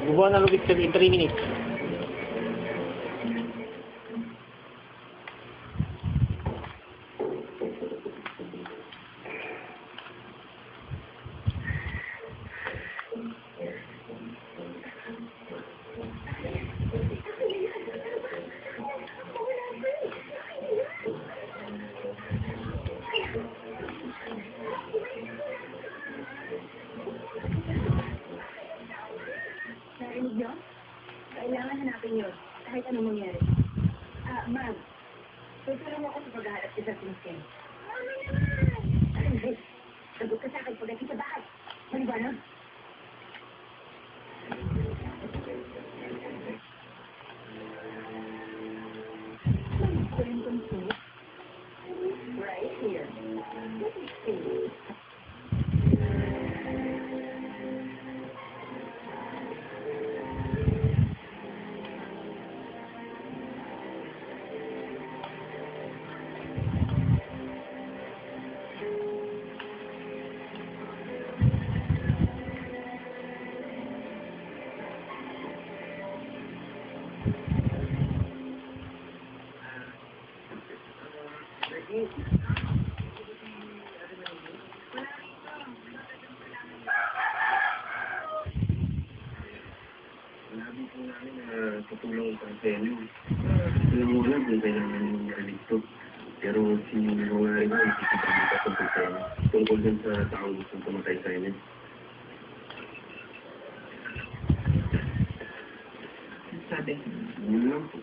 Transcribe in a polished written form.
Bubuan na lubid in 3 minutes. Narinig niyo? Kailangan hanapin yun. Kahit anong mangyari. Ma'am. Tutulong ako sa paghahanap si Dr. Ken. Mami naman! Ay, sagot ka sa akin pagdating sa bahay. Maliwanag? Right here. Let me see. Sinabi po namin na tutulong sa Anselio. Gusto lang mo alam kung kailangan yung marinig to. Pero si Mawari na, ikikita tungkol sa tungkol din sa taong gustong tumatay sa inyo. Sabi. Yun lang po.